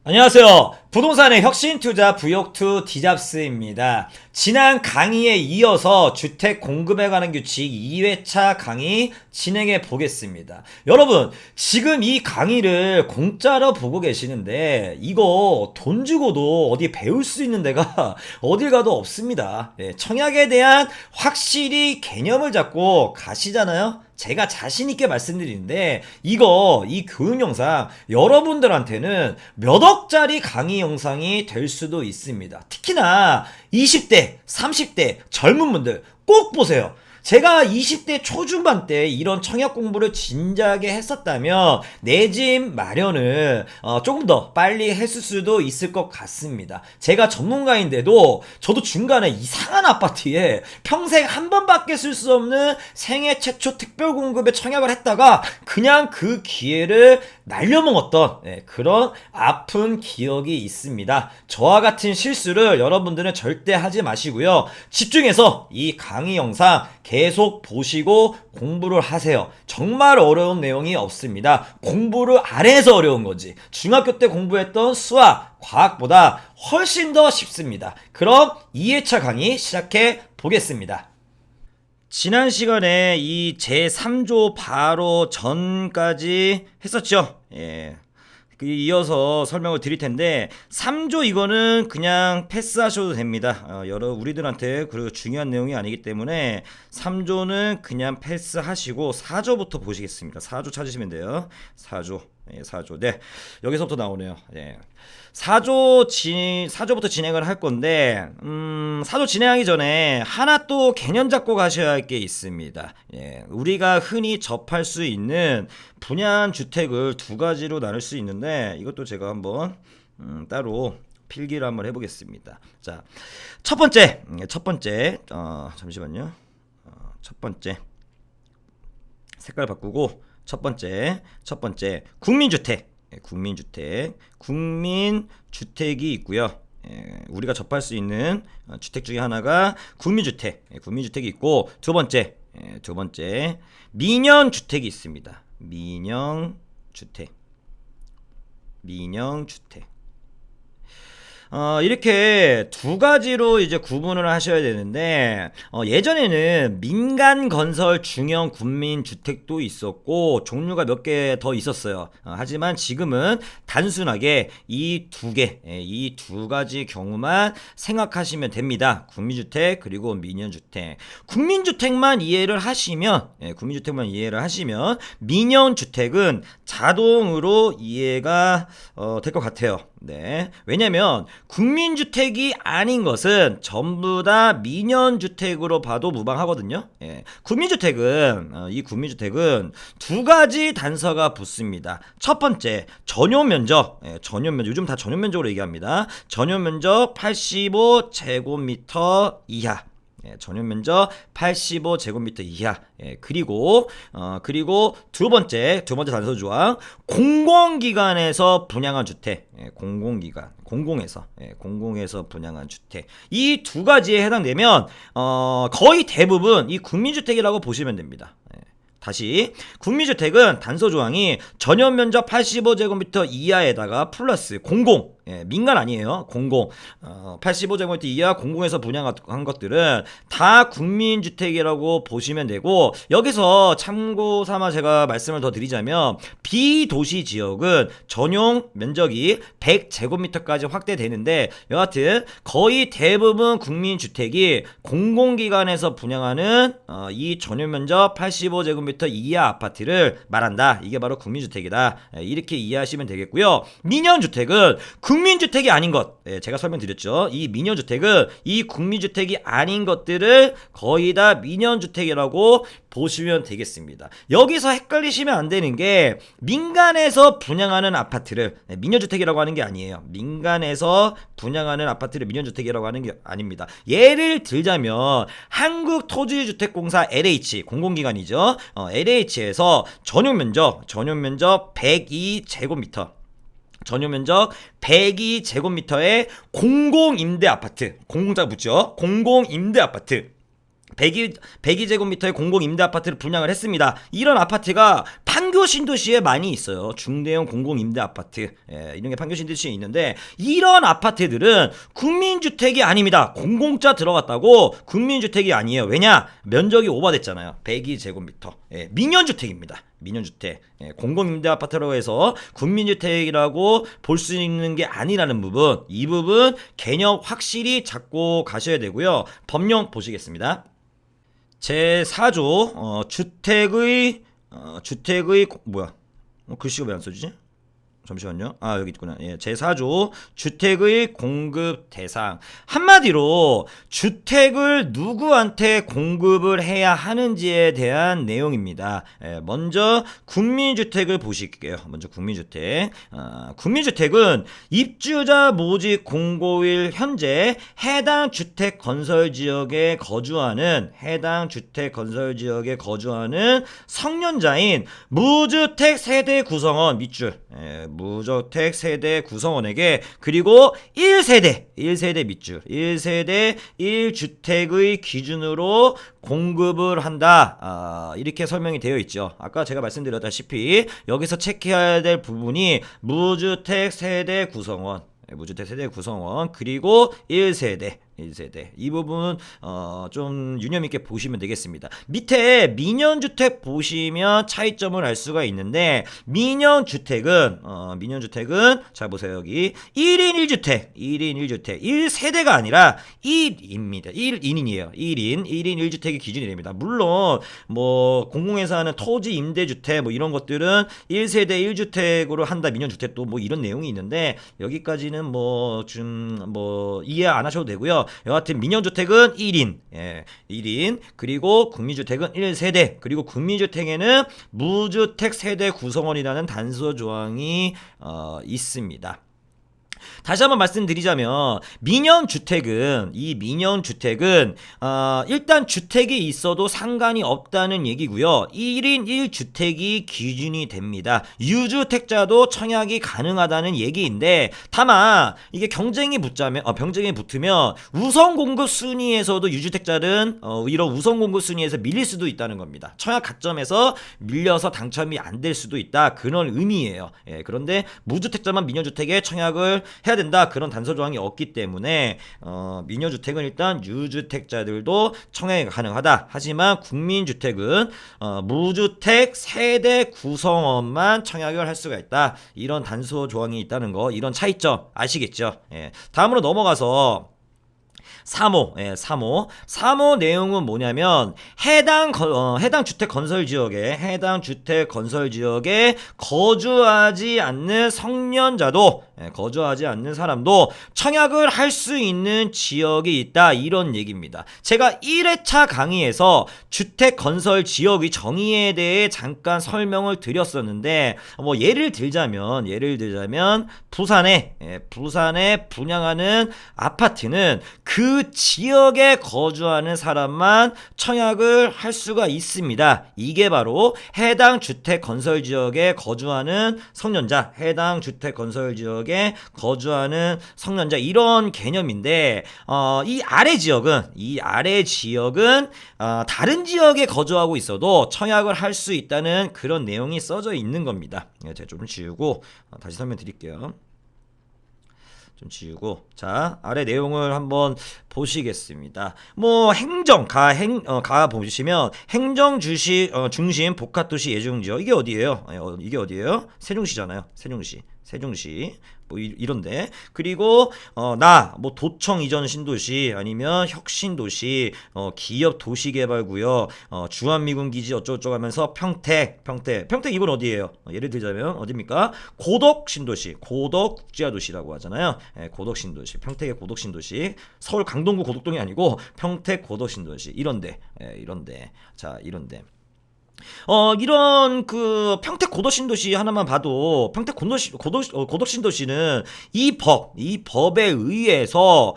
안녕하세요. 부동산의 혁신투자 부욕투 디잡스입니다. 지난 강의에 이어서 주택 공급에 관한 규칙 2회차 강의 진행해 보겠습니다. 여러분, 지금 이 강의를 공짜로 보고 계시는데 이거 돈 주고도 어디 배울 수 있는 데가 어딜 가도 없습니다. 청약에 대한 확실히 개념을 잡고 가시잖아요. 제가 자신있게 말씀드리는데 이 교육 영상 여러분들한테는 몇 억짜리 강의 영상이 될 수도 있습니다. 특히나 20대, 30대 젊은 분들 꼭 보세요. 제가 20대 초중반 때 이런 청약 공부를 진지하게 했었다면 내 집 마련을 조금 더 빨리 했을 수도 있을 것 같습니다. 제가 전문가인데도 저도 중간에 이상한 아파트에 평생 한 번밖에 쓸 수 없는 생애 최초 특별 공급에 청약을 했다가 그냥 그 기회를 날려먹었던 그런 아픈 기억이 있습니다. 저와 같은 실수를 여러분들은 절대 하지 마시고요. 집중해서 이 강의 영상 계속 보시고 공부를 하세요. 정말 어려운 내용이 없습니다. 공부를 안 해서 어려운 거지. 중학교 때 공부했던 수학, 과학보다 훨씬 더 쉽습니다. 그럼 2회차 강의 시작해 보겠습니다. 지난 시간에 이 제3조 바로 전까지 했었죠. 이어서 설명을 드릴 텐데 3조 이거는 그냥 패스하셔도 됩니다. 우리들한테 그리고 중요한 내용이 아니기 때문에 3조는 그냥 패스하시고 4조부터 보시겠습니다. 4조 찾으시면 돼요. 4조. 4조. 네. 여기서부터 나오네요. 4조부터 진행을 할 건데, 4조 진행하기 전에 하나 또 개념 잡고 가셔야 할 게 있습니다. 우리가 흔히 접할 수 있는 분양 주택을 두 가지로 나눌 수 있는데, 이것도 제가 한번, 따로 필기를 한번 해보겠습니다. 자, 첫 번째, 잠시만요. 첫 번째, 색깔 바꾸고, 첫 번째, 국민주택이 있고요. 우리가 접할 수 있는 주택 중에 하나가 국민주택이 있고, 두 번째, 민영주택이 있습니다. 민영주택. 이렇게 두 가지로 이제 구분을 하셔야 되는데, 예전에는 민간 건설 중형 군민주택도 있었고, 종류가 몇 개 더 있었어요. 하지만 지금은 단순하게 이 두 가지 경우만 생각하시면 됩니다. 국민주택, 그리고 민영주택. 국민주택만 이해를 하시면, 민영주택은 자동으로 이해가 될 것 같아요. 네. 왜냐면 국민주택이 아닌 것은 전부 다 민영주택으로 봐도 무방하거든요. 국민주택은 두 가지 단서가 붙습니다. 첫 번째, 전용면적. 요즘 다 전용면적으로 얘기합니다. 전용면적 85제곱미터 이하. 전용면적 85제곱미터 이하. 그리고 두 번째 단서 조항, 공공기관에서 분양한 주택. 공공에서 분양한 주택. 이 두 가지에 해당되면 거의 대부분 이 국민주택이라고 보시면 됩니다. 다시, 국민주택은 단서 조항이 전용면적 85제곱미터 이하에다가 플러스 민간 아니에요. 85제곱미터 이하 공공에서 분양한 것들은 다 국민주택이라고 보시면 되고, 여기서 참고 삼아 제가 말씀을 더 드리자면, 비도시 지역은 전용 면적이 100제곱미터까지 확대되는데, 여하튼 거의 대부분 국민주택이 공공기관에서 분양하는 이 전용 면적 85제곱미터 이하 아파트를 말한다. 이게 바로 국민주택이다. 이렇게 이해하시면 되겠고요. 민영주택은 국민주택이 아닌 것, 제가 설명드렸죠. 이 민영주택은 이 국민주택이 아닌 것들을 거의 다 민영주택이라고 보시면 되겠습니다. 여기서 헷갈리시면 안 되는 게, 민간에서 분양하는 아파트를 민영주택이라고 하는 게 아니에요. 민간에서 분양하는 아파트를 민영주택이라고 하는 게 아닙니다. 예를 들자면 한국토지주택공사 LH 공공기관이죠. LH에서 전용면적 102제곱미터, 전용면적 102제곱미터의 공공임대 아파트, 공공자 붙죠. 공공임대 아파트. 102제곱미터의 공공 임대 아파트를 분양을 했습니다. 이런 아파트가 판교 신도시에 많이 있어요. 중대형 공공 임대 아파트. 이런 게 판교 신도시에 있는데 이런 아파트들은 국민주택이 아닙니다. 공공자 들어갔다고 국민주택이 아니에요. 왜냐? 면적이 오버됐잖아요. 102제곱미터. 민연주택입니다. 민연주택. 공공임대 아파트라고 해서 국민주택이라고 볼 수 있는 게 아니라는 부분, 이 부분 개념 확실히 잡고 가셔야 되고요. 법령 보시겠습니다. 제4조 주택의 뭐야? 글씨가 왜 안 써지지? 잠시만요. 여기 있구나. 제4조 주택의 공급 대상. 한마디로 주택을 누구한테 공급을 해야 하는지에 대한 내용입니다. 먼저 국민주택을 보실게요. 먼저 국민주택. 국민주택은 입주자 모집 공고일 현재 해당 주택 건설 지역에 거주하는 성년자인 무주택 세대 구성원 밑줄. 무주택 세대 구성원에게 그리고 1세대 밑줄 1세대 1주택의 기준으로 공급을 한다. 이렇게 설명이 되어 있죠. 아까 제가 말씀드렸다시피 여기서 체크해야 될 부분이 무주택 세대 구성원 그리고 1세대 이 부분 좀 유념 있게 보시면 되겠습니다. 밑에 민연주택 보시면 차이점을 알 수가 있는데 민연주택은 자 보세요. 여기 1인 1주택 1세대가 아니라 1입니다. 1인이에요. 1인 1주택이 기준이 됩니다. 물론 뭐 공공에서 하는 토지 임대주택 뭐 이런 것들은 1세대 1주택으로 한다. 민연주택도 뭐 이런 내용이 있는데 여기까지는 뭐 이해 안 하셔도 되고요. 여하튼 민연주택은 1인 1인 그리고 국민주택은 1세대 그리고 국민주택에는 무주택 세대 구성원이라는 단서 조항이 있습니다. 다시 한번 말씀드리자면 민연주택은 일단 주택이 있어도 상관이 없다는 얘기고요. 1인 1주택이 기준이 됩니다. 유주택자도 청약이 가능하다는 얘기인데 다만 이게 병쟁이 붙으면 우선 공급 순위에서도 유주택자는 이런 우선 공급 순위에서 밀릴 수도 있다는 겁니다. 청약 가점에서 밀려서 당첨이 안 될 수도 있다. 그런 의미예요. 그런데 무주택자만 민연주택에 청약을 해야 된다. 그런 단서 조항이 없기 때문에 민연주택은 일단 유주택자들도 청약이 가능하다. 하지만 국민주택은 무주택 세대 구성원만 청약을 할 수가 있다. 이런 단서 조항이 있다는 거, 이런 차이점 아시겠죠? 다음으로 넘어가서 3호 내용은 뭐냐면 해당 주택 건설 지역에 거주하지 않는 성년자도 거주하지 않는 사람도 청약을 할 수 있는 지역이 있다. 이런 얘기입니다. 제가 1회차 강의에서 주택 건설 지역의 정의에 대해 잠깐 설명을 드렸었는데 뭐 예를 들자면 부산에 분양하는 아파트는 그 지역에 거주하는 사람만 청약을 할 수가 있습니다. 이게 바로 해당 주택 건설 지역에 거주하는 성년자, 이런 개념인데 이 아래 지역은 다른 지역에 거주하고 있어도 청약을 할 수 있다는 그런 내용이 써져 있는 겁니다. 제가 좀 지우고 다시 설명드릴게요. 자, 아래 내용을 한번 보시겠습니다. 뭐 가 보시면 행정 중심 복합도시 예정지역 이게 어디예요? 세종시잖아요. 세종시 뭐 이런데 그리고 뭐 도청 이전 신도시 아니면 혁신도시 기업 도시개발구역 주한미군 기지 어쩌고저쩌고 하면서 평택 이건 어디예요? 예를 들자면 어디입니까? 고덕신도시 국제화도시라고 하잖아요. 고덕신도시 평택의 고덕신도시 서울 강동구 고덕동이 아니고 평택 고덕신도시 이런데 이런 그 평택 고덕신도시 하나만 봐도 평택 고덕신도시는 이 법에 의해서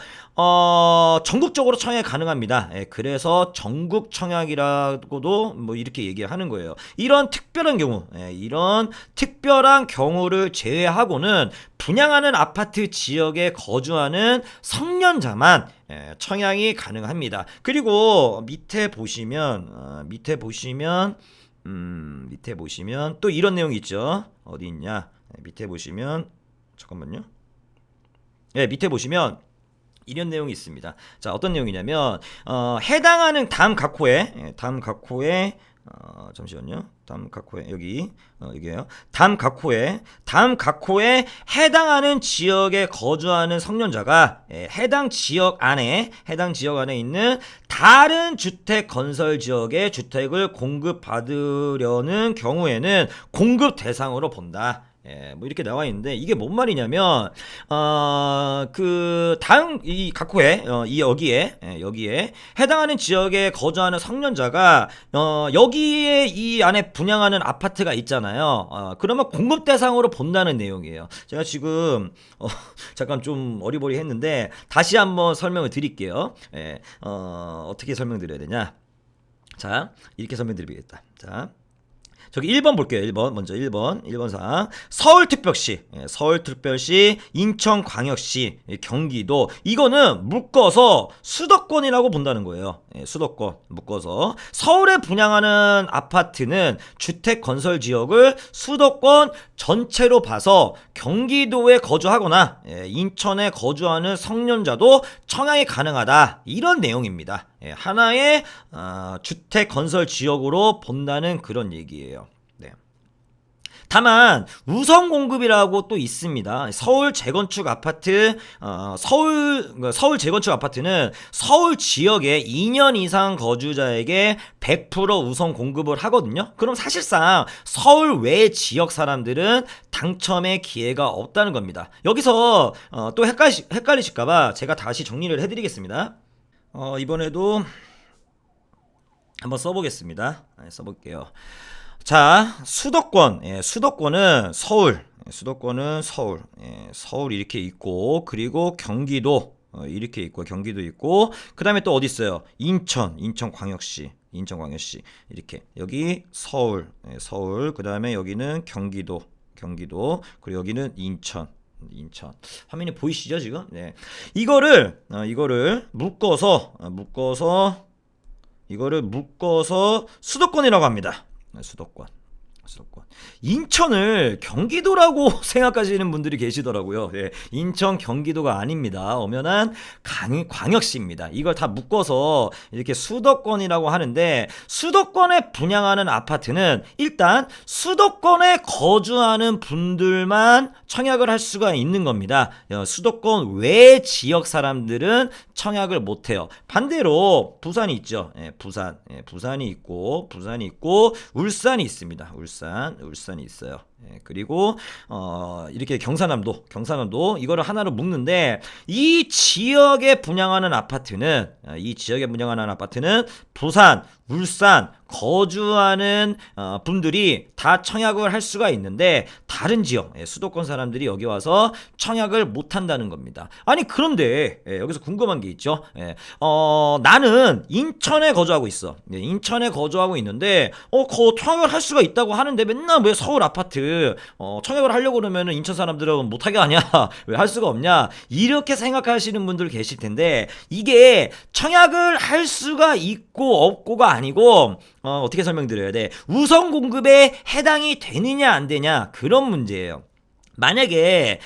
전국적으로 청약이 가능합니다. 예, 그래서 전국 청약이라고도 뭐 이렇게 얘기하는 거예요. 이런 특별한 경우, 이런 특별한 경우를 제외하고는 분양하는 아파트 지역에 거주하는 성년자만 청약이 가능합니다. 그리고 밑에 보시면 밑에 보시면 또 이런 내용이 있죠. 어디 있냐? 밑에 보시면 잠깐만요. 예, 밑에 보시면 이런 내용이 있습니다. 자, 어떤 내용이냐면 해당하는 다음 각호에 잠시만요. 다음 각호에 여기에요. 다음 각호에 해당하는 지역에 거주하는 성년자가 해당 지역 안에 있는 다른 주택 건설 지역에 주택을 공급받으려는 경우에는 공급 대상으로 본다. 뭐 이렇게 나와 있는데 이게 뭔 말이냐면 그 다음 이 각호에 여기에 해당하는 지역에 거주하는 성년자가 여기에 이 안에 분양하는 아파트가 있잖아요. 그러면 공급 대상으로 본다는 내용이에요. 제가 지금 잠깐 좀 어리버리했는데 다시 한번 설명을 드릴게요. 어떻게 설명드려야 되냐? 자, 이렇게 설명드리겠다. 자, 저기 1번 볼게요. 1번 먼저 1번 사항 서울특별시, 인천광역시, 경기도 이거는 묶어서 수도권이라고 본다는 거예요. 수도권 묶어서 서울에 분양하는 아파트는 주택 건설 지역을 수도권 전체로 봐서 경기도에 거주하거나 인천에 거주하는 성년자도 청약이 가능하다. 이런 내용입니다. 하나의 주택 건설 지역으로 본다는 그런 얘기예요. 다만 우선 공급이라고 또 있습니다. 서울 재건축 아파트는 서울 지역에 2년 이상 거주자에게 100% 우선 공급을 하거든요. 그럼 사실상 서울 외 지역 사람들은 당첨의 기회가 없다는 겁니다. 여기서 또 헷갈리실까봐 제가 다시 정리를 해드리겠습니다. 이번에도 한번 써보겠습니다. 써볼게요. 자, 수도권은 서울, 서울 이렇게 있고, 그리고 경기도 이렇게 있고, 경기도 있고, 그 다음에 또 어디 있어요? 인천광역시 이렇게 여기 서울, 그 다음에 여기는 경기도, 그리고 여기는 인천. 화면이 보이시죠 지금? 네, 이거를 묶어서 수도권이라고 합니다. 수도권. 인천을 경기도라고 생각하시는 분들이 계시더라고요. 인천 경기도가 아닙니다. 엄연한 광역시입니다. 이걸 다 묶어서 이렇게 수도권이라고 하는데 수도권에 분양하는 아파트는 일단 수도권에 거주하는 분들만 청약을 할 수가 있는 겁니다. 수도권 외 지역 사람들은 청약을 못해요. 반대로 부산이 있죠. 부산이 있고 울산이 있습니다. 울산이 있어요. 그리고 이렇게 경상남도 이거를 하나로 묶는데 이 지역에 분양하는 아파트는 부산, 울산 거주하는 분들이 다 청약을 할 수가 있는데 다른 지역 수도권 사람들이 여기 와서 청약을 못 한다는 겁니다. 아니 그런데 여기서 궁금한 게 있죠. 나는 인천에 거주하고 있어. 인천에 거주하고 있는데 청약을 할 수가 있다고 하는데 맨날 왜 서울 아파트 청약을 하려고 그러면 인천 사람들은 못하게 하냐? 왜 할 수가 없냐? 이렇게 생각하시는 분들 계실 텐데 이게 청약을 할 수가 있고 없고가 아니고 어떻게 설명드려야 돼? 우선 공급에 해당이 되느냐 안 되냐 그런 문제예요. 만약에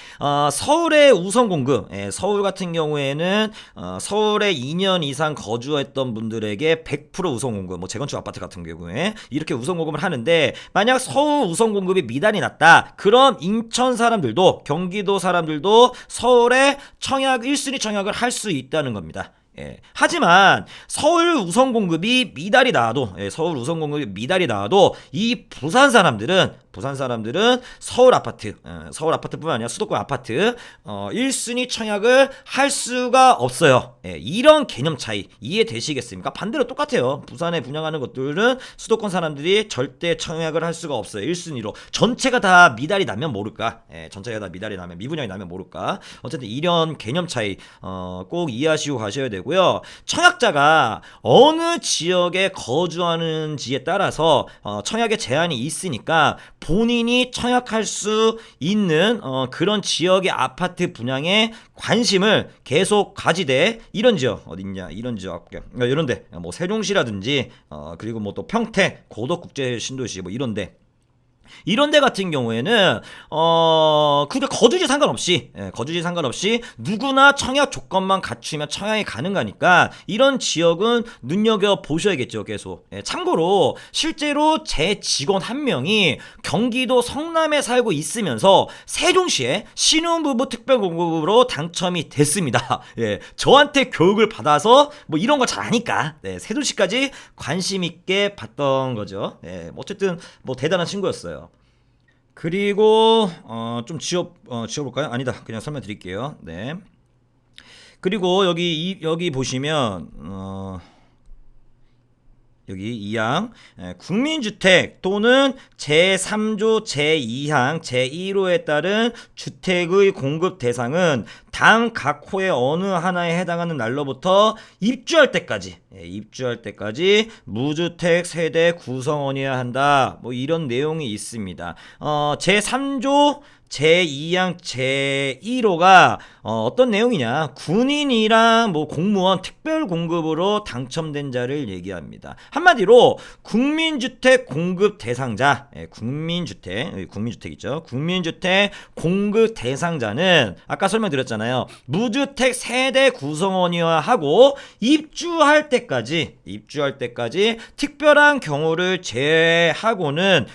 서울의 우선 공급, 서울 같은 경우에는 서울에 2년 이상 거주했던 분들에게 100% 우선 공급, 뭐 재건축 아파트 같은 경우에 이렇게 우선 공급을 하는데 만약 서울 우선 공급이 미달이 났다. 그럼 인천 사람들도 경기도 사람들도 서울에 1순위 청약을 할 수 있다는 겁니다. 하지만 서울 우선 공급이 미달이 나와도 이 부산 부산 사람들은 서울 아파트뿐만 아니라 수도권 아파트 1순위 청약을 할 수가 없어요. 이런 개념 차이 이해되시겠습니까? 반대로 똑같아요. 부산에 분양하는 것들은 수도권 사람들이 절대 청약을 할 수가 없어요. 1순위로 전체가 다 미달이 나면 모를까? 전체가 다 미달이 나면 미분양이 나면 모를까? 어쨌든 이런 개념 차이 꼭 이해하시고 가셔야 되고요. 청약자가 어느 지역에 거주하는지에 따라서 청약의 제한이 있으니까 본인이 청약할 수 있는 그런 지역의 아파트 분양에 관심을 계속 가지되 이런 지역 어딨냐 이런 지역 이런데 뭐 세종시라든지 그리고 뭐 또 평택 고덕국제신도시 뭐 이런데 같은 경우에는 근데 거주지 상관없이 누구나 청약 조건만 갖추면 청약이 가능하니까 이런 지역은 눈여겨 보셔야겠죠. 계속. 참고로 실제로 제 직원 한 명이 경기도 성남에 살고 있으면서 세종시에 신혼부부 특별공급으로 당첨이 됐습니다. 저한테 교육을 받아서 뭐 이런 거 잘 아니까 세종시까지 관심 있게 봤던 거죠. 어쨌든 뭐 대단한 친구였어요. 그리고 좀 지워볼까요? 아니다. 그냥 설명드릴게요. 네. 그리고 여기 보시면 여기 2항 국민주택 또는 제3조 제2항 제1호에 따른 주택의 공급 대상은 당 각 호의 어느 하나에 해당하는 날로부터 입주할 때까지 무주택 세대 구성원이어야 한다. 뭐 이런 내용이 있습니다. 제3조 제2항 제1호가 어떤 내용이냐? 군인이랑 뭐 공무원 특별 공급으로 당첨된 자를 얘기합니다. 한마디로 국민주택 공급 대상자, 국민주택 있죠? 국민주택 공급 대상자는 아까 설명드렸잖아요. 무주택 세대 구성원이어야 하고 입주할 때까지 특별한 경우를 제외하고는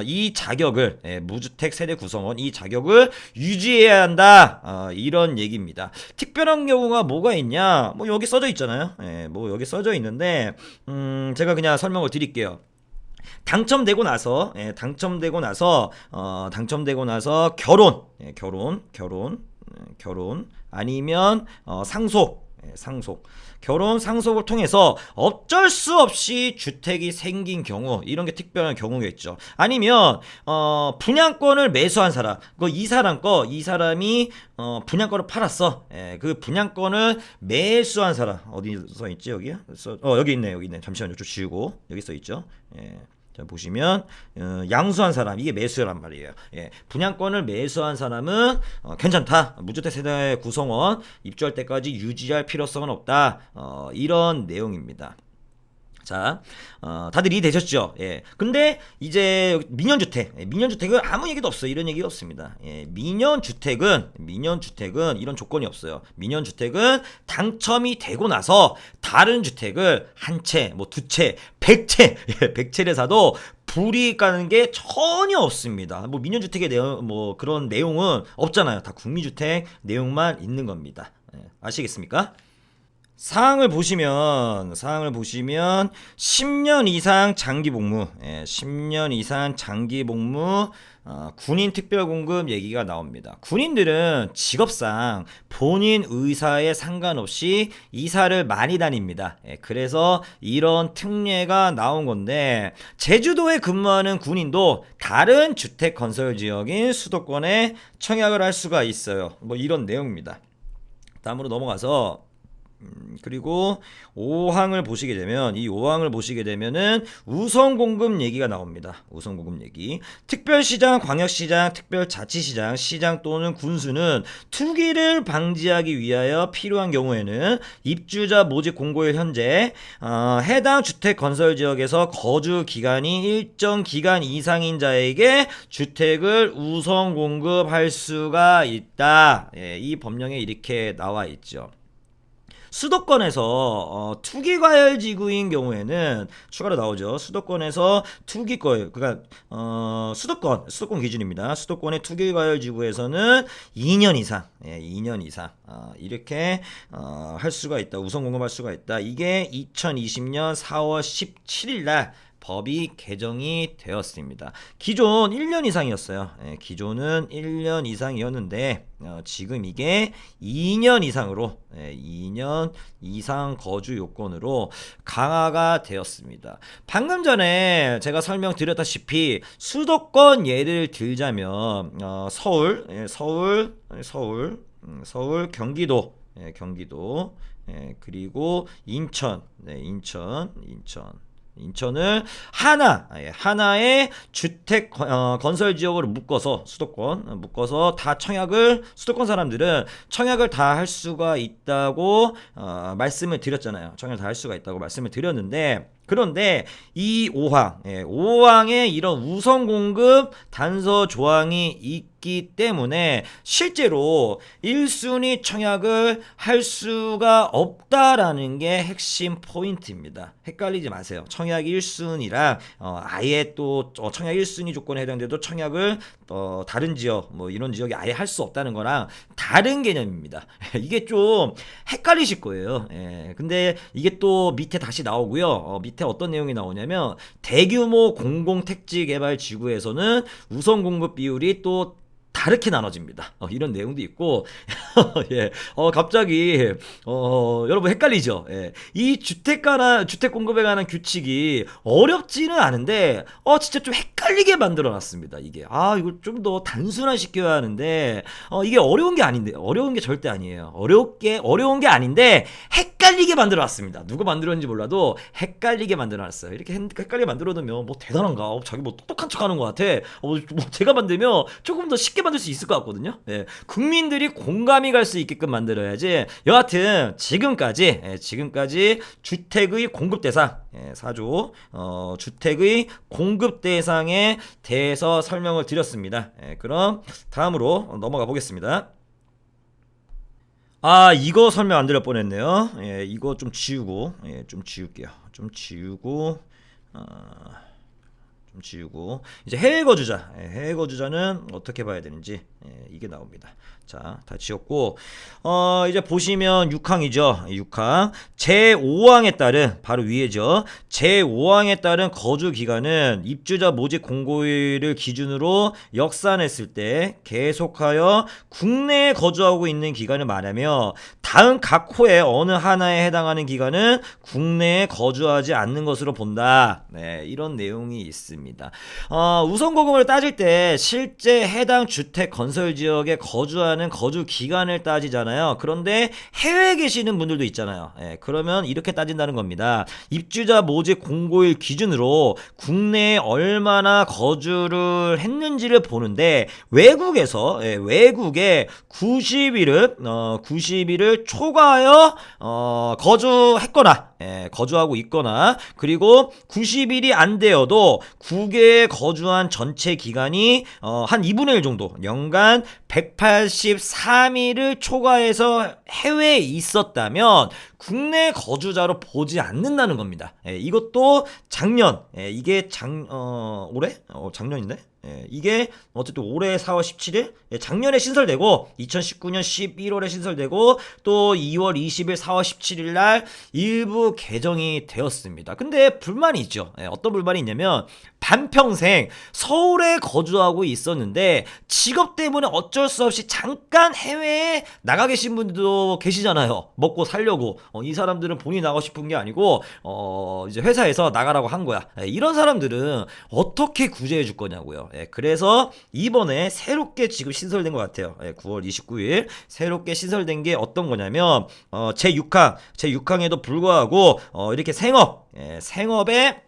이 자격을 무주택 세대 구성원 이 자격을 유지해야 한다. 이런 얘기입니다. 특별한 경우가 뭐가 있냐? 뭐 여기 써져 있잖아요. 뭐 여기 써져 있는데 제가 그냥 설명을 드릴게요. 당첨되고 나서 결혼 아니면 상속 결혼 상속을 통해서 어쩔 수 없이 주택이 생긴 경우 이런 게 특별한 경우겠죠. 아니면 분양권을 매수한 사람 이 사람이 분양권을 팔았어. 그 분양권을 매수한 사람 어디 써 있지 여기요? 여기 있네. 잠시만요. 좀 지우고 여기 써 있죠. 자 보시면 양수한 사람 이게 매수란 말이에요. 분양권을 매수한 사람은 괜찮다. 무주택 세대 구성원 입주할 때까지 유지할 필요성은 없다. 이런 내용입니다. 자, 다들 이해되셨죠? 근데 이제 민연주택은 아무 얘기도 없어요. 이런 얘기가 없습니다. 민연주택은 이런 조건이 없어요. 민연주택은 당첨이 되고 나서 다른 주택을 한 채, 뭐 두 채, 100채를 사도 불이익 가는 게 전혀 없습니다. 뭐 민연주택의 내용, 뭐 그런 내용은 없잖아요. 다 국민주택 내용만 있는 겁니다. 아시겠습니까? 사항을 보시면 10년 이상 장기 복무, 10년 이상 장기 복무 군인 특별공급 얘기가 나옵니다. 군인들은 직업상 본인 의사에 상관없이 이사를 많이 다닙니다. 그래서 이런 특례가 나온 건데 제주도에 근무하는 군인도 다른 주택 건설 지역인 수도권에 청약을 할 수가 있어요. 뭐 이런 내용입니다. 다음으로 넘어가서 그리고 5항을 보시게 되면은 우선 공급 얘기가 나옵니다. 우선 공급 얘기. 특별시장, 광역시장, 특별자치시장, 시장 또는 군수는 투기를 방지하기 위하여 필요한 경우에는 입주자 모집 공고일 현재 해당 주택 건설 지역에서 거주 기간이 일정 기간 이상인 자에게 주택을 우선 공급할 수가 있다. 이 법령에 이렇게 나와 있죠. 수도권에서 투기과열지구인 경우에는 추가로 나오죠. 수도권에서 투기과열, 그러니까 수도권 기준입니다. 수도권의 투기과열지구에서는 2년 이상 이렇게 할 수가 있다. 우선 공급할 수가 있다. 이게 2020년 4월 17일 날 법이 개정이 되었습니다. 기존 1년 이상이었어요. 기존은 1년 이상이었는데 지금 이게 2년 이상으로 2년 이상 거주 요건으로 강화가 되었습니다. 방금 전에 제가 설명드렸다시피 수도권 예를 들자면 서울, 경기도, 그리고 인천을 하나의 주택 건설 지역으로 묶어서 묶어서 다 수도권 사람들은 청약을 다 할 수가 있다고 말씀을 드렸잖아요. 청약을 다 할 수가 있다고 말씀을 드렸는데, 그런데 이 5항에 이런 우선 공급 단서 조항이 있기 때문에 실제로 1순위 청약을 할 수가 없다라는 게 핵심 포인트입니다. 헷갈리지 마세요. 청약 1순위랑 아예 또 청약 1순위 조건에 해당돼도 청약을 다른 지역 이런 지역에 아예 할 수 없다는 거랑 다른 개념입니다. 이게 좀 헷갈리실 거예요. 근데 이게 또 밑에 다시 나오고요. 밑에 어떤 내용이 나오냐면 대규모 공공택지개발지구에서는 우선 공급 비율이 또 다르게 나눠집니다. 이런 내용도 있고 예. 갑자기 여러분 헷갈리죠? 예. 이 주택 공급에 관한 규칙이 어렵지는 않은데 진짜 좀 헷갈리게 만들어 놨습니다. 이게 이걸 좀 더 단순화 시켜야 하는데 이게 어려운 게 절대 아니에요. 어려운 게 아닌데 헷갈리게 만들어 놨습니다. 누가 만들었는지 몰라도 헷갈리게 만들어 놨어요. 이렇게 헷갈리게 만들어 놓으면 뭐 대단한가? 자기 뭐 똑똑한 척 하는 것 같아. 뭐 제가 만들면 조금 더 쉽게 만들 수 있을 것 같거든요. 국민들이 공감이 갈 수 있게끔 만들어야지. 여하튼 지금까지 주택의 공급 대상 4조 주택의 공급 대상에 대해서 설명을 드렸습니다. 그럼 다음으로 넘어가 보겠습니다. 이거 설명 안 드릴 뻔했네요. 이거 좀 지우고 지울게요. 좀 지우고 이제 해외 거주자는 어떻게 봐야 되는지 이게 나옵니다. 자, 다 지웠고 이제 보시면 6항이죠. 6항 제5항에 따른 바로 위에죠. 제5항에 따른 거주 기간은 입주자 모집 공고일을 기준으로 역산했을 때 계속하여 국내에 거주하고 있는 기간을 말하며 다음 각 호의 어느 하나에 해당하는 기간은 국내에 거주하지 않는 것으로 본다. 이런 내용이 있습니다. 우선 공급을 따질 때 실제 해당 주택 건설 지역에 거주하는 거주 기간을 따지잖아요. 그런데 해외에 계시는 분들도 있잖아요. 그러면 이렇게 따진다는 겁니다. 입주자 모집 공고일 기준으로 국내에 얼마나 거주를 했는지를 보는데 외국에 90일을 초과하여 거주하고 있거나 그리고 90일이 안 되어도 국외에 거주한 전체 기간이 한 2분의 1 정도 연간 183일을 초과해서 해외에 있었다면 국내 거주자로 보지 않는다는 겁니다. 이것도 이게 올해? 작년인데? 이게 어쨌든 올해 4월 17일 작년에 신설되고 2019년 11월에 신설되고 또 2월 20일 4월 17일 날 일부 개정이 되었습니다. 근데 불만이 있죠. 어떤 불만이 있냐면 반평생 서울에 거주하고 있었는데 직업 때문에 어쩔 수 없이 잠깐 해외에 나가 계신 분들도 계시잖아요. 먹고 살려고. 이 사람들은 본인이 나가고 싶은 게 아니고 이제 회사에서 나가라고 한 거야. 이런 사람들은 어떻게 구제해 줄 거냐고요. 그래서 이번에 새롭게 지금 신설된 것 같아요. 9월 29일 새롭게 신설된 게 어떤 거냐면 제6항에도 불구하고 이렇게 생업에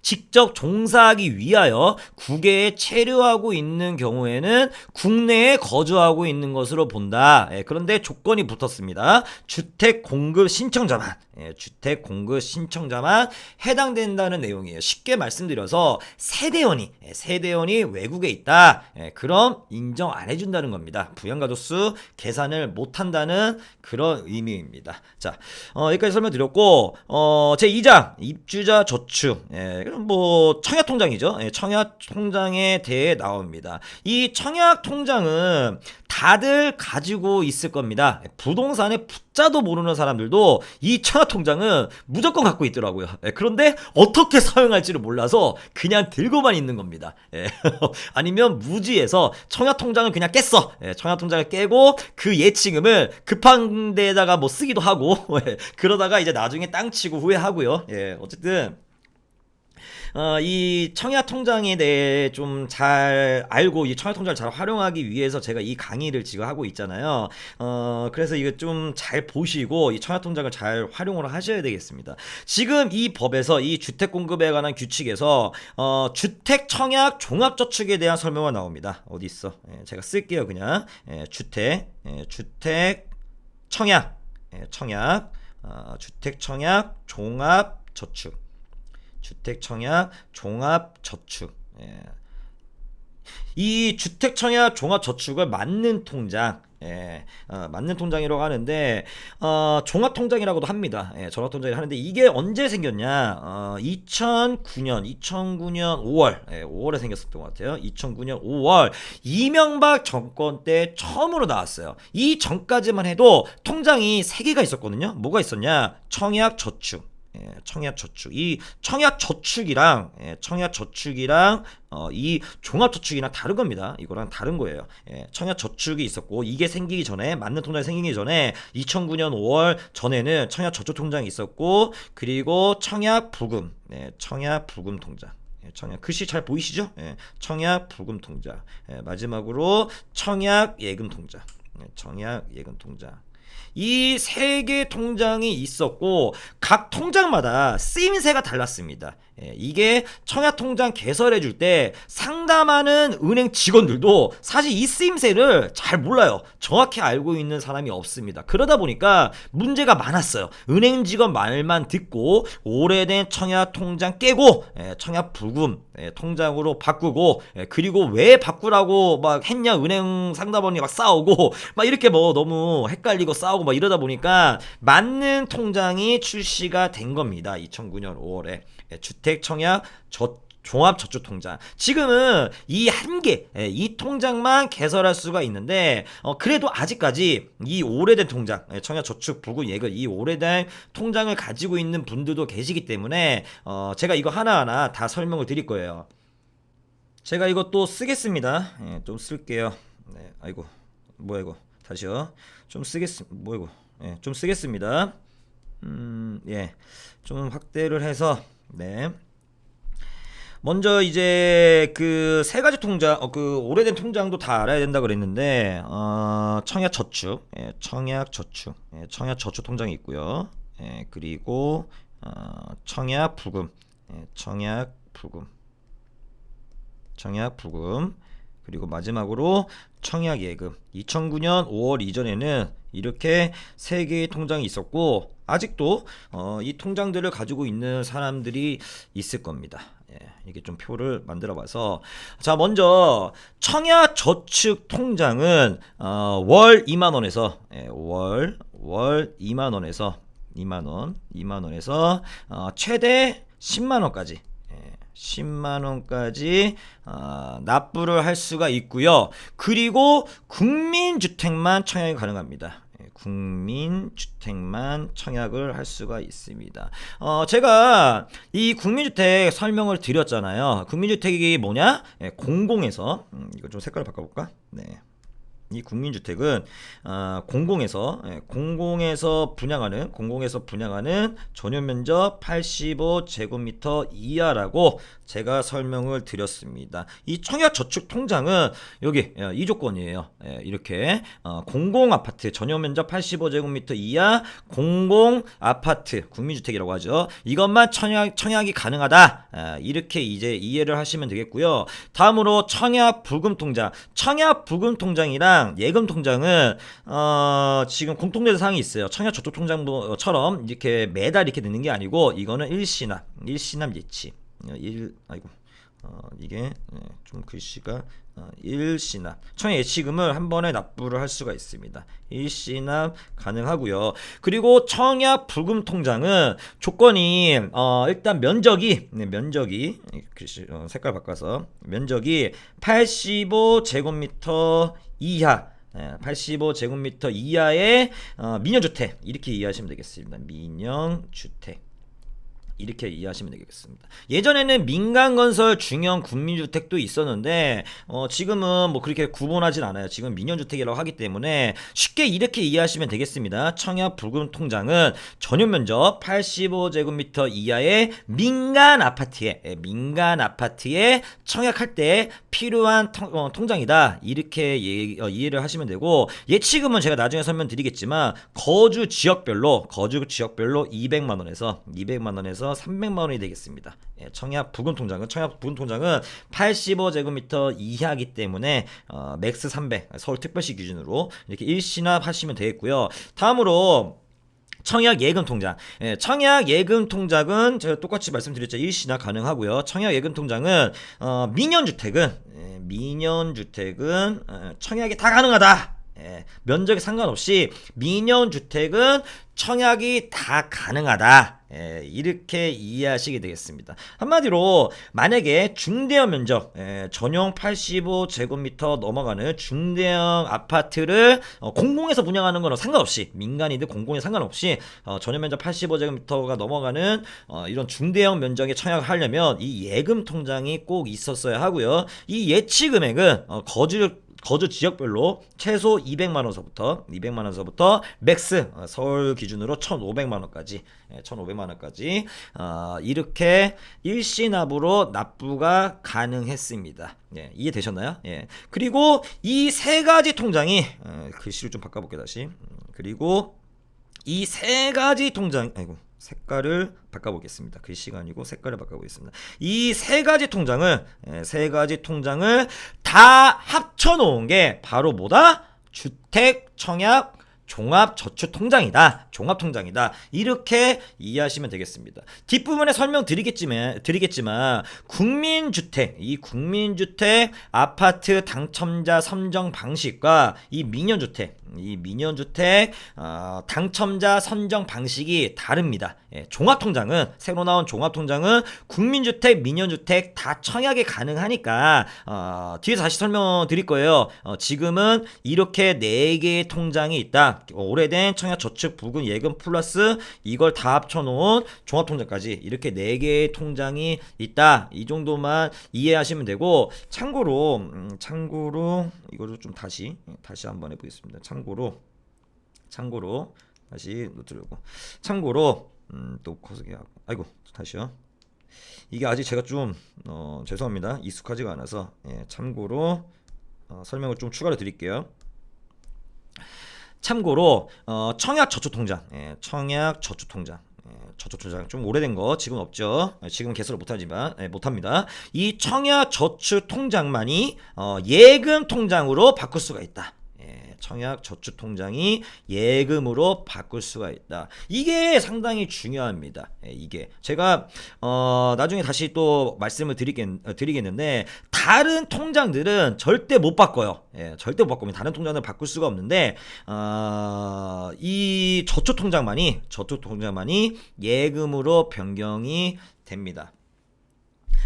직접 종사하기 위하여 국외에 체류하고 있는 경우에는 국내에 거주하고 있는 것으로 본다. 그런데 조건이 붙었습니다. 주택 공급 신청자만 해당된다는 내용이에요. 쉽게 말씀드려서 세대원이 외국에 있다. 그럼 인정 안 해준다는 겁니다. 부양가족수 계산을 못한다는 그런 의미입니다. 자, 여기까지 설명드렸고 제2장 입주자 저축 청약통장이죠. 청약통장에 대해 나옵니다. 이 청약통장은 다들 가지고 있을 겁니다. 부동산에 붙자도 모르는 사람들도 이 통장은 무조건 갖고 있더라고요. 예, 그런데 어떻게 사용할지를 몰라서 그냥 들고만 있는 겁니다. 예, 아니면 무지해서 청약 통장을 그냥 깼어. 예, 청약 통장을 깨고 그 예치금을 급한 데다가 뭐 쓰기도 하고 예, 그러다가 이제 나중에 땅 치고 후회하고요. 예, 어쨌든 이 청약 통장에 대해 좀 잘 알고 이 청약 통장을 잘 활용하기 위해서 제가 이 강의를 지금 하고 있잖아요. 그래서 이거 좀 잘 보시고 이 청약 통장을 잘 활용을 하셔야 되겠습니다. 지금 이 법에서 이 주택 공급에 관한 규칙에서 주택 청약 종합저축에 대한 설명이 나옵니다. 어디 있어? 예, 제가 쓸게요, 그냥. 예, 주택 청약, 주택 청약 종합저축. 주택청약 종합저축. 예. 이 주택청약 종합저축을 맞는 통장, 예, 맞는 통장이라고 하는데 종합통장이라고도 합니다. 예, 종합통장이라고 하는데 이게 언제 생겼냐? 2009년 5월, 예, 5월에 생겼었던 것 같아요. 2009년 5월 이명박 정권 때 처음으로 나왔어요. 이 전까지만 해도 통장이 3개가 있었거든요. 뭐가 있었냐? 청약저축. 예, 청약저축. 이 청약저축이랑 이 종합저축이랑 다른 겁니다. 이거랑 다른 거예요. 예, 청약저축이 있었고 이게 생기기 전에 맞는 통장이 생기기 전에 2009년 5월 전에는 청약저축 통장이 있었고 그리고 청약부금, 예, 청약부금 통장. 청약 글씨 잘 보이시죠? 예, 청약부금 통장. 예, 마지막으로 청약예금 통장. 예, 청약예금 통장. 이 3개 통장이 있었고 각 통장마다 쓰임새가 달랐습니다. 예, 이게 청약통장 개설해 줄 때 상담하는 은행 직원들도 사실 이 쓰임새를 잘 몰라요. 정확히 알고 있는 사람이 없습니다. 그러다 보니까 문제가 많았어요. 은행 직원 말만 듣고 오래된 청약통장 깨고 청약부금 통장으로 바꾸고 그리고 왜 바꾸라고 막 했냐 은행 상담원이 막 싸우고 막 이렇게 뭐 너무 헷갈리고 싸우고 막 이러다 보니까 맞는 통장이 출시가 된 겁니다. 2009년 5월에 주택청약 종합저축통장. 지금은 이 한 개, 이 통장만 개설할 수가 있는데 그래도 아직까지 이 오래된 통장, 청약저축 부금 예금 이 오래된 통장을 가지고 있는 분들도 계시기 때문에 제가 이거 하나하나 다 설명을 드릴 거예요. 제가 이것도 쓰겠습니다. 예, 좀 쓸게요. 네, 아이고 뭐야 이거 다시요. 좀 뭐야 이거. 예, 좀 쓰겠습니다. 예, 좀 확대를 해서 네. 먼저 이제 그 3가지 통장, 그 오래된 통장도 다 알아야 된다 그랬는데 청약저축, 예, 청약저축 통장이 있고요. 예, 그리고 청약부금, 예, 청약부금, 그리고 마지막으로 청약예금. 2009년 5월 이전에는 이렇게 3개의 통장이 있었고 아직도 이 통장들을 가지고 있는 사람들이 있을 겁니다. 예, 이게 좀 표를 만들어 봐서 자 먼저 청약저축 통장은 월 2만원에서 예, 월 2만원에서 2만원에서 최대 10만원까지 10만원까지 납부를 할 수가 있고요. 그리고 국민주택만 청약이 가능합니다. 국민주택만 청약을 할 수가 있습니다. 제가 이 국민주택 설명을 드렸잖아요. 국민주택이 뭐냐? 공공에서 이거 좀 색깔을 바꿔볼까? 네. 이 국민주택은 공공에서 분양하는 전용면적 85제곱미터 이하라고 제가 설명을 드렸습니다. 이 청약저축통장은 여기 이 조건이에요. 이렇게 공공아파트 전용면적 85제곱미터 이하 공공아파트 국민주택이라고 하죠. 이것만 청약이 가능하다. 이렇게 이제 이해를 하시면 되겠고요. 다음으로 청약부금통장. 청약부금통장이랑 예금통장은 지금 공통된 사항이 있어요. 청약저축통장처럼 이렇게 매달 이렇게 넣는 게 아니고 이거는 일시납 예치. 이게 좀 글씨가 일시납 청약 예치금을 한 번에 납부를 할 수가 있습니다. 일시납 가능하고요. 그리고 청약 부금 통장은 조건이 일단 면적이 글씨 색깔 바꿔서 면적이 85제곱미터 이하 85제곱미터 이하의 민영주택 이렇게 이해하시면 되겠습니다. 민영주택 이렇게 이해하시면 되겠습니다. 예전에는 민간건설 중형 국민주택도 있었는데 지금은 뭐 그렇게 구분하진 않아요. 지금 민영주택이라고 하기 때문에 쉽게 이렇게 이해하시면 되겠습니다. 청약부금통장은 전용면적 85제곱미터 이하의 민간 아파트에 청약할 때 필요한 통장이다. 이렇게 이해를 하시면 되고, 예치금은 제가 나중에 설명드리겠지만 거주 지역별로 200만원에서 300만원이 되겠습니다. 청약부금통장은 85제곱미터 이하이기 때문에 맥스 300 서울특별시 기준으로 이렇게 일시납하시면 되겠고요. 다음으로 청약예금통장. 청약예금통장은 제가 똑같이 말씀드렸죠. 일시납 가능하고요. 청약예금통장은 민연주택은 청약이 다 가능하다. 면적에 상관없이 민연주택은 청약이 다 가능하다. 이렇게 이해하시게 되겠습니다. 한마디로 만약에 중대형 면적 전용 85제곱미터 넘어가는 중대형 아파트를 공공에서 분양하는 거는 상관없이, 민간이든 공공에 상관없이 전용 면적 85제곱미터가 넘어가는 이런 중대형 면적에 청약을 하려면 이 예금 통장이 꼭 있었어야 하고요. 이 예치 금액은 거주 지역별로 최소 200만원서부터 맥스 서울 기준으로 1,500만원까지 이렇게 일시납으로 납부가 가능했습니다. 이해되셨나요? 그리고 이 세 가지 통장이 글씨를 좀 바꿔볼게요. 다시. 그리고 이 세 가지 통장, 색깔을 바꿔보겠습니다. 글씨가 아니고 색깔을 바꿔보겠습니다. 이 세 가지 통장을 다 합쳐놓은 게 바로 뭐다? 주택청약 종합통장이다. 이렇게 이해하시면 되겠습니다. 뒷부분에 설명드리겠지만 국민주택 아파트 당첨자 선정 방식과 이 민연주택 당첨자 선정 방식이 다릅니다. 종합통장은, 새로 나온 종합통장은 국민주택, 민연주택 다 청약이 가능하니까 뒤에서 다시 설명드릴 거예요. 지금은 이렇게 4개의 통장이 있다. 오래된 청약저축부금 예금 플러스 이걸 다 합쳐놓은 종합통장까지 이렇게 4개의 통장이 있다. 이 정도만 이해하시면 되고, 참고로 이거를 좀 다시 한번 해보겠습니다. 참고로 다시 놓으려고. 또 커서기하고 다시요. 이게 아직 제가 좀 죄송합니다. 익숙하지가 않아서 참고로 설명을 좀 추가로 드릴게요. 참고로 청약저축통장 저축통장 좀 오래된 거 지금 없죠. 지금 개설을 못합니다. 이 청약저축통장만이 예금통장으로 바꿀 수가 있다. 청약저축통장이 예금으로 바꿀 수가 있다. 이게 상당히 중요합니다. 이게 제가 나중에 다시 또 말씀을 드리겠는데, 다른 통장들은 절대 못 바꿔요. 절대 못 바꾸면 다른 통장을 바꿀 수가 없는데 이 저축통장만이 예금으로 변경이 됩니다.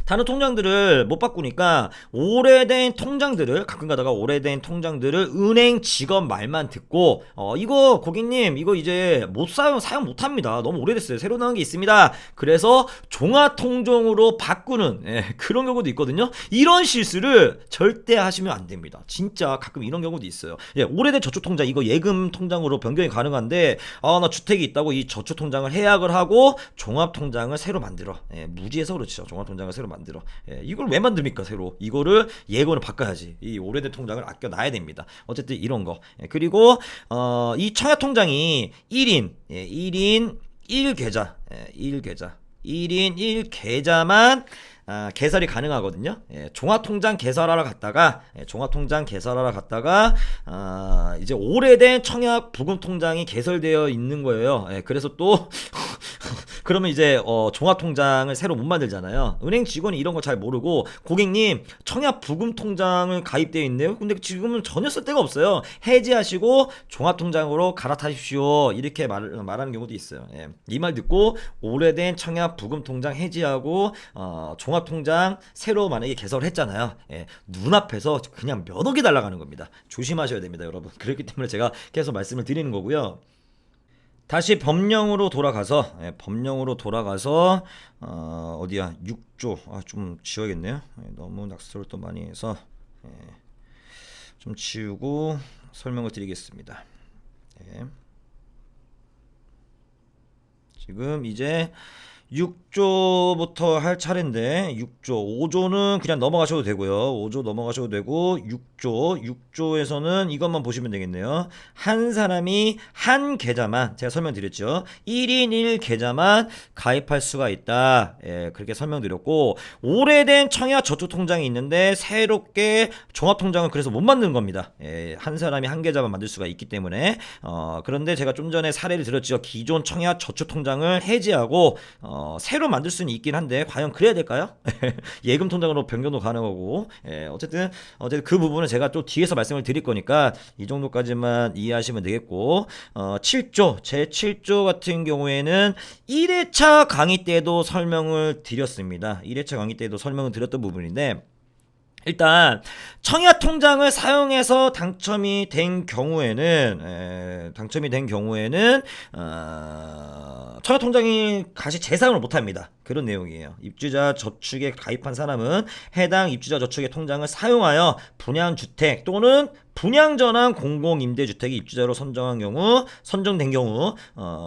다른 통장들을 못 바꾸니까 가끔 가다가 오래된 통장들을 은행 직원 말만 듣고 이거 고객님 이거 이제 사용 못합니다. 너무 오래됐어요. 새로 나온 게 있습니다. 그래서 종합통장으로 바꾸는 그런 경우도 있거든요. 이런 실수를 절대 하시면 안 됩니다. 진짜 가끔 이런 경우도 있어요. 오래된 저축통장 이거 예금 통장으로 변경이 가능한데 나 주택이 있다고 이 저축통장을 해약을 하고 종합통장을 새로 만들어. 무지해서 그렇죠. 종합통장을 새로 만들어. 이걸 왜 만듭니까? 새로 이거를 예금으로 바꿔야지. 이 오래된 통장을 아껴 놔야 됩니다. 어쨌든 이런 거. 그리고 이 청약통장이 1인 1계좌 1인 1계좌만 개설이 가능하거든요. 종합통장 개설하러 갔다가 이제 오래된 청약부금통장이 개설되어 있는 거예요. 그래서 또 그러면 이제 종합통장을 새로 못 만들잖아요. 은행 직원이 이런 거 잘 모르고 고객님 청약 부금 통장을 가입되어 있네요. 근데 지금은 전혀 쓸 데가 없어요. 해지하시고 종합통장으로 갈아타십시오. 이렇게 말하는 경우도 있어요. 예. 이 말 듣고 오래된 청약 부금 통장 해지하고 종합통장 새로 만약에 개설을 했잖아요. 예. 눈앞에서 그냥 몇억이 날아가는 겁니다. 조심하셔야 됩니다, 여러분. 그렇기 때문에 제가 계속 말씀을 드리는 거고요. 다시 법령으로 돌아가서 법령으로 돌아가서 어디야 6조 좀 지워야겠네요. 너무 낙서를 또 많이 해서 좀 지우고 설명을 드리겠습니다. 지금 이제 6조부터 할 차례인데 6조, 5조는 그냥 넘어가셔도 되고요. 5조 넘어가셔도 되고 6조에서는 이것만 보시면 되겠네요. 한 사람이 한 계좌만 제가 설명드렸죠. 1인 1계좌만 가입할 수가 있다. 예, 그렇게 설명드렸고 오래된 청약 저축통장이 있는데 새롭게 종합통장을 그래서 못 만드는 겁니다. 예, 한 사람이 한 계좌만 만들 수가 있기 때문에 그런데 제가 좀 전에 사례를 들었죠. 기존 청약 저축통장을 해지하고 새로 만들 수는 있긴 한데 과연 그래야 될까요? 예금 통장으로 변경도 가능하고 어쨌든 그 부분은 제가 또 뒤에서 말씀을 드릴 거니까 이 정도까지만 이해하시면 되겠고 7조 제 7조 같은 경우에는 1회차 강의 때도 설명을 드렸습니다. 1회차 강의 때도 설명을 드렸던 부분인데 일단 청약통장을 사용해서 당첨이 된 경우에는 청약통장이 다시 재사용을 못합니다. 그런 내용이에요. 입주자 저축에 가입한 사람은 해당 입주자 저축의 통장을 사용하여 분양주택 또는 분양전환 공공임대주택이 입주자로 선정된 경우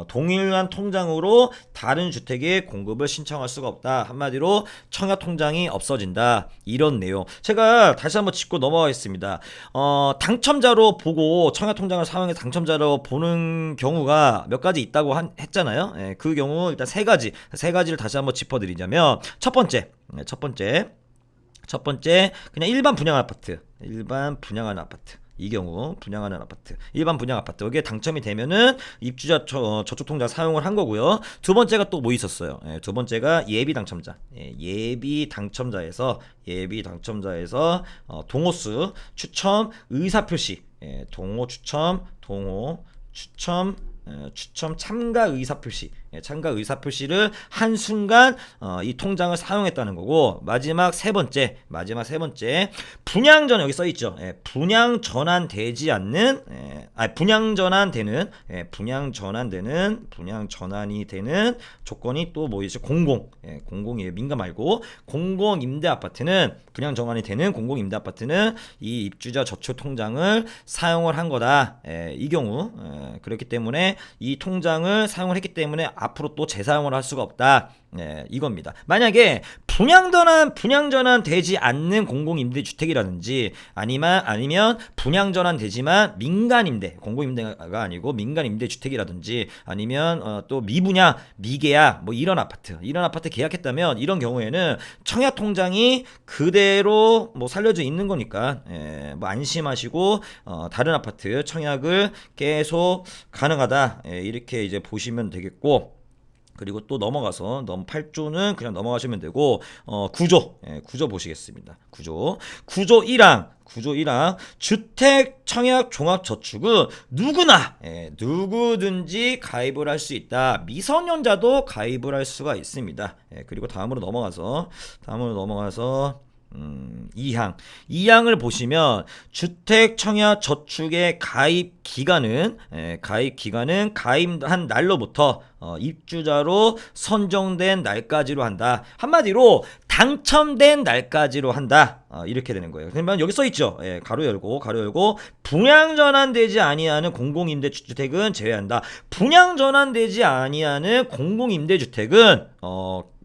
동일한 통장으로 다른 주택의 공급을 신청할 수가 없다. 한마디로 청약통장이 없어진다. 이런 내용. 제가 다시 한번 짚고 넘어가겠습니다. 당첨자로 보고 청약통장을 사용해서 당첨자로 보는 경우가 몇 가지 있다고 했잖아요. 그 경우 일단 세 가지를 다시 한번 짚어드리자면 첫 번째 그냥 일반 분양하는 아파트. 이 경우 분양하는 아파트, 일반 분양 아파트 여기에 당첨이 되면은 입주자 저축통장 사용을 한 거고요. 두 번째가 또 뭐 있었어요? 두 번째가 예비 당첨자. 예비 당첨자에서 동호수 추첨 의사표시, 동호 추첨 참가 의사표시를 한순간 이 통장을 사용했다는 거고 마지막 세 번째 분양전 여기 써있죠. 분양 전환되지 않는 분양 전환이 되는 조건이 또 뭐 있죠? 공공이에요. 민가 말고 공공임대 아파트는 분양 전환이 되는 공공임대 아파트는 이 입주자 저축 통장을 사용을 한 거다. 이 경우 그렇기 때문에 이 통장을 사용을 했기 때문에 앞으로 또 재사용을 할 수가 없다. 이겁니다. 만약에 분양전환 되지 않는 공공임대주택이라든지 아니면 분양전환 되지만 민간임대, 공공임대가 아니고 민간임대주택이라든지 아니면 또 미계약 뭐 이런 아파트 계약했다면 이런 경우에는 청약통장이 그대로 뭐 살려져 있는 거니까 뭐 안심하시고 다른 아파트 청약을 계속 가능하다. 이렇게 이제 보시면 되겠고 그리고 또 넘어가서 8조는 그냥 넘어가시면 되고 구조 보시겠습니다. 구조 1항 주택 청약 종합저축은 누구든지 가입을 할 수 있다. 미성년자도 가입을 할 수가 있습니다. 그리고 다음으로 넘어가서 2항을 보시면 주택 청약 저축의 가입 기간은 가입한 날로부터 입주자로 선정된 날까지로 한다. 한마디로 당첨된 날까지로 한다. 이렇게 되는 거예요. 그러면 여기 써 있죠. 가로 열고 분양 전환되지 아니하는 공공임대주택은 제외한다. 분양 전환되지 아니하는 공공임대주택은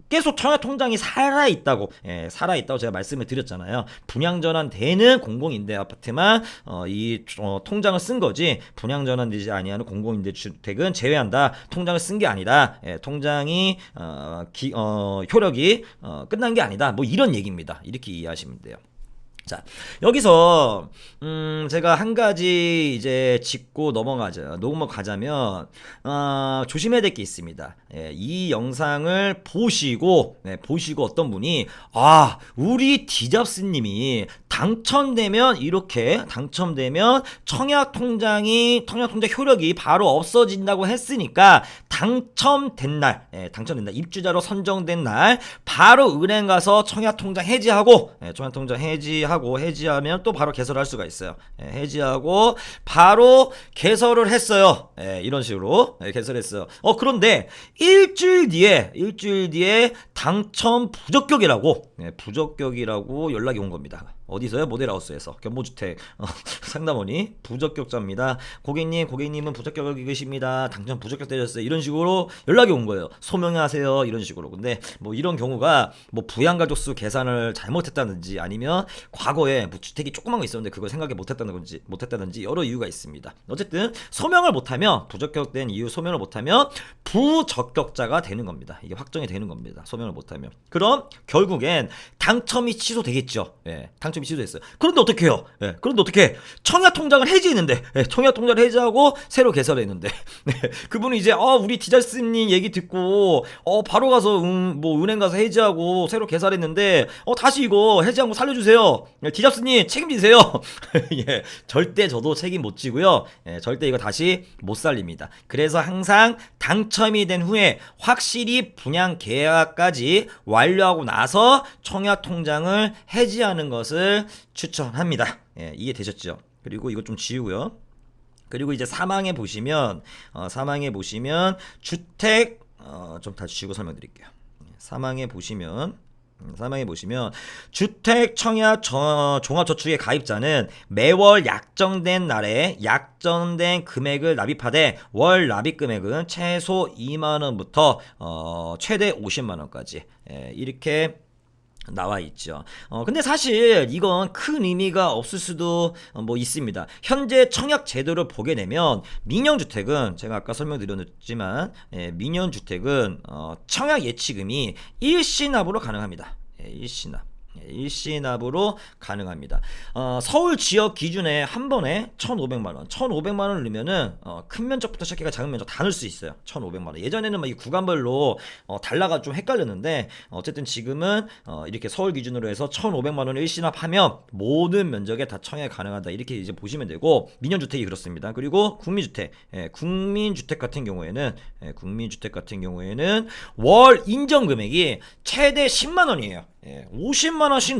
계속 청약통장이 살아있다고 제가 말씀을 드렸잖아요. 분양전환되는 공공임대 아파트만 이 통장을 쓴 거지 분양전환되지 아니하는 공공임대주택은 제외한다. 통장을 쓴 게 아니다. 통장이 효력이 끝난 게 아니다. 뭐 이런 얘기입니다. 이렇게 이해하시면 돼요. 자, 여기서 제가 한 가지 이제 짚고 넘어가자면 조심해야 될 게 있습니다. 예, 이 영상을 보시고 어떤 분이 우리 디잡스님이 당첨되면 청약통장 효력이 바로 없어진다고 했으니까 당첨된다. 입주자로 선정된 날 바로 은행 가서 청약통장 해지하면 또 바로 개설할 수가 있어요. 해지하고 바로 개설을 했어요. 이런 식으로 개설했어요. 그런데 일주일 뒤에 당첨 부적격이라고 연락이 온 겁니다. 어디서요? 모델하우스에서 견모주택 상담원이 부적격자입니다. 고객님은 부적격이십니다. 당첨 부적격되셨어요. 이런 식으로 연락이 온 거예요. 소명하세요. 이런 식으로. 근데 뭐 이런 경우가 뭐 부양가족수 계산을 잘못했다든지 아니면 과거에 뭐 주택이 조그만 거 있었는데 그걸 생각을 못했다든지 여러 이유가 있습니다. 어쨌든 소명을 못하면 부적격된 이유 소명을 못하면 부적격자가 되는 겁니다. 이게 확정이 되는 겁니다. 소명을 못하면. 그럼 결국엔 당첨이 취소되겠죠. 당첨이 취소됐어요. 그런데 어떻게 해요? 그런데 어떻게 청약통장을 해지했는데 청약통장을 해지하고 새로 개설했는데 그분이 이제 우리 디잘스님 얘기 듣고 바로 가서 은행 가서 해지하고 새로 개설했는데 다시 이거 해지한 거 살려주세요. 디잡스님 책임지세요. 예, 절대 저도 책임 못 지고요. 절대 이거 다시 못 살립니다. 그래서 항상 당첨이 된 후에 확실히 분양 계약까지 완료하고 나서 청약통장을 해지하는 것을 추천합니다. 이해되셨죠? 그리고 이거 좀 지우고요. 그리고 이제 사망에 보시면 주택 좀 다 지우고 설명드릴게요. 사망에 보시면 주택 청약 종합저축의 가입자는 매월 약정된 날에 약정된 금액을 납입하되 월 납입 금액은 최소 2만원부터 최대 50만원까지 이렇게 나와 있죠. 근데 사실 이건 큰 의미가 없을 수도 있습니다. 현재 청약 제도를 보게 되면 민영주택은 제가 아까 설명드렸지만 민영주택은 청약 예치금이 일시납으로 가능합니다. 일시납으로 가능합니다. 서울 지역 기준에 한 번에 1,500만원 1,500만원을 넣으면은 큰 면적부터 시작해가 작은 면적 다 넣을 수 있어요. 1,500만원. 예전에는 이 구간별로 달라가 좀 헷갈렸는데 어쨌든 지금은 이렇게 서울 기준으로 해서 1,500만원을 일시납하면 모든 면적에 다 청약 가능하다. 이렇게 이제 보시면 되고 민영주택이 그렇습니다. 그리고 국민주택 같은 경우에는 월 인정금액이 최대 10만원이에요. 50만원씩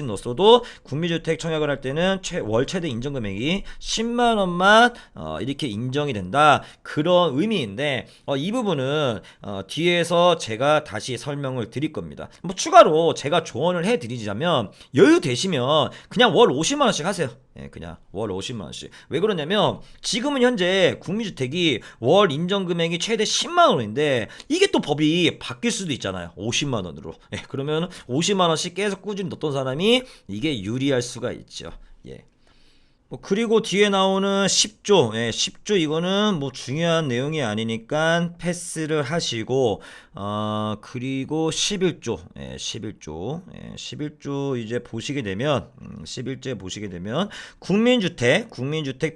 넣었어도 국민주택 청약을 할 때는 월 최대 인정금액이 10만원만 이렇게 인정이 된다. 그런 의미인데 이 부분은 뒤에서 제가 다시 설명을 드릴 겁니다. 추가로 제가 조언을 해드리자면 여유 되시면 그냥 월 50만원씩 하세요. 그냥 월 50만원씩. 왜 그러냐면 지금은 현재 국민주택이 월 인정금액이 최대 10만원인데 이게 또 법이 바뀔 수도 있잖아요. 50만원으로. 그러면 50만원씩 계속 꾸준히 넣었던 사람이 이게 유리할 수가 있죠. 그리고 뒤에 나오는 10조 10조 이거는 중요한 내용이 아니니까 패스를 하시고 그리고 11조 11조 이제 보시게 되면 11조에 보시게 되면 국민주택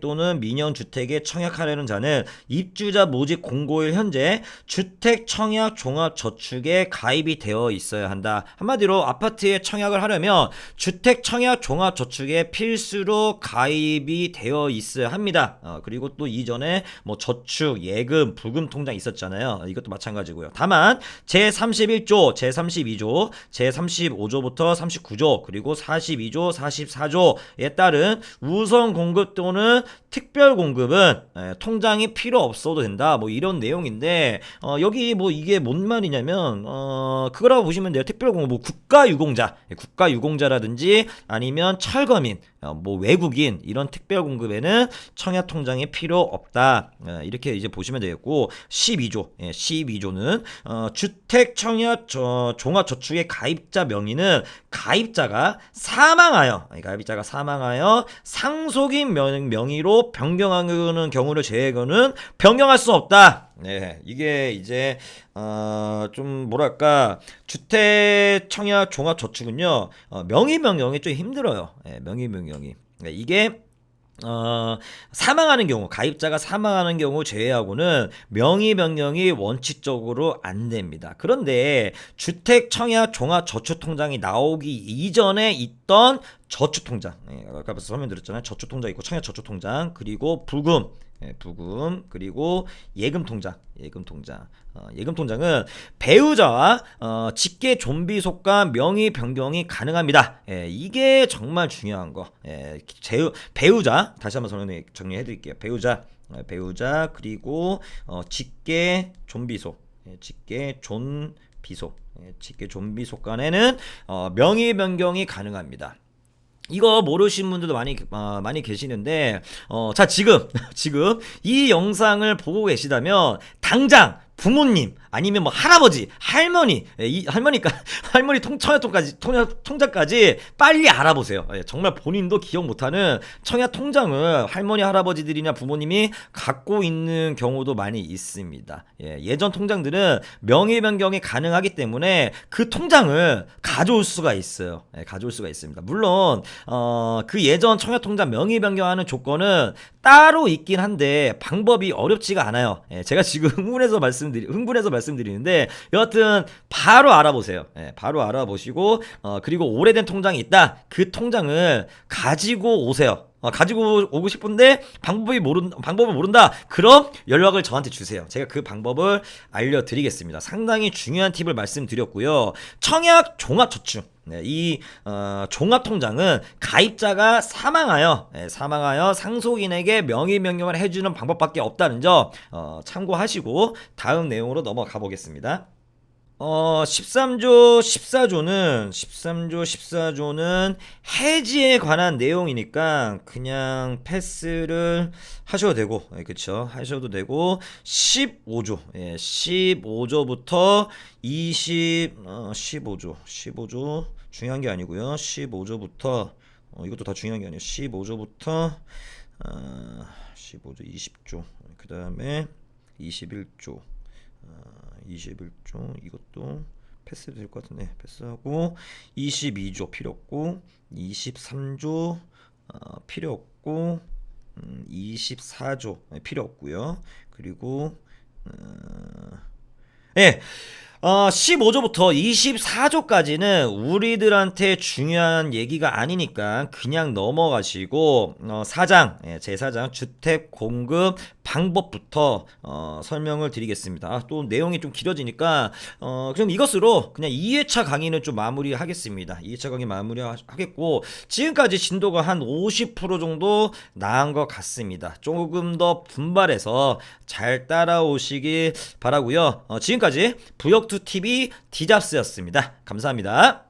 또는 민영주택에 청약하려는 자는 입주자 모집 공고일 현재 주택 청약 종합저축에 가입이 되어 있어야 한다. 한마디로 아파트에 청약을 하려면 주택 청약 종합저축에 필수로 가입이 되어 있어야 합니다. 그리고 또 이전에 저축, 예금, 부금 통장 있었잖아요. 이것도 마찬가지고요. 다만 제31조, 제32조, 제35조부터 39조, 그리고 42조, 44조에 따른 우선 공급 또는 특별 공급은 통장이 필요 없어도 된다. 이런 내용인데 여기 이게 뭔 말이냐면 그거라고 보시면 돼요. 특별 공급 국가유공자라든지 아니면 철거민, 외국인 이런 이런 특별 공급에는 청약 통장이 필요 없다. 이렇게 이제 보시면 되겠고 12조, 12조는 주택 청약 종합저축의 가입자 명의는 가입자가 사망하여 상속인 명의로 변경하는 경우를 제외하고는 변경할 수 없다. 네, 이게 이제 좀 뭐랄까 주택 청약 종합저축은요 명의 변경이 좀 힘들어요. 명의 변경이 이게 사망하는 경우, 가입자가 사망하는 경우 제외하고는 명의 변경이 원칙적으로 안 됩니다. 그런데 주택 청약 종합저축통장이 나오기 이전에 있던 저축통장, 아까 벌써 설명드렸잖아요. 저축통장 있고 청약저축통장, 그리고 부금, 그리고 예금통장. 예금통장은 배우자와 직계 좀비 속과 명의 변경이 가능합니다. 이게 정말 중요한 거. 배우자, 다시 한번 정리해 드릴게요. 배우자 그리고 직계 좀비속, 직계 좀비속 간에는 명의 변경이 가능합니다. 이거 모르신 분들도 많이 계시는데, 자, 지금 이 영상을 보고 계시다면, 당장 부모님, 아니면 뭐 할아버지, 할머니, 할머니 통장까지 빨리 알아보세요. 정말 본인도 기억 못하는 청약 통장을 할머니, 할아버지들이나 부모님이 갖고 있는 경우도 많이 있습니다. 예전 통장들은 명의 변경이 가능하기 때문에 그 통장을 가져올 수가 있어요. 가져올 수가 있습니다. 물론 그 예전 청약 통장 명의 변경하는 조건은 따로 있긴 한데 방법이 어렵지가 않아요. 제가 지금 흥분해서 말씀드리는데 여하튼 바로 알아보세요. 바로 알아보시고 그리고 오래된 통장이 있다. 그 통장을 가지고 오세요. 가지고 오고 싶은데 방법을 모른다. 그럼 연락을 저한테 주세요. 제가 그 방법을 알려드리겠습니다. 상당히 중요한 팁을 말씀드렸고요. 청약 종합저축, 이 종합통장은 가입자가 사망하여 상속인에게 명의 변경을 해주는 방법밖에 없다는 점 참고하시고 다음 내용으로 넘어가 보겠습니다. 13조 14조는 해지에 관한 내용이니까 그냥 패스를 하셔도 되고, 그쵸? 하셔도 되고, 15조부터 15조, 중요한 게 아니고요. 15조부터, 이것도 다 중요한 게 아니에요. 15조부터, 20조, 그 다음에 21조, 이것도 패스도 될 것 같은데 패스하고 22조 필요 없고 23조 필요 없고 24조 필요 없고요. 그리고 15조부터 24조까지는 우리들한테 중요한 얘기가 아니니까 그냥 넘어가시고 제4장 주택 공급 방법부터 설명을 드리겠습니다. 또 내용이 좀 길어지니까 그럼 이것으로 그냥 2회차 강의는 좀 마무리하겠습니다. 2회차 강의 마무리하겠고 지금까지 진도가 한 50% 정도 나은 것 같습니다. 조금 더 분발해서 잘 따라오시길 바라고요. 지금까지 부역투TV 디잡스였습니다. 감사합니다.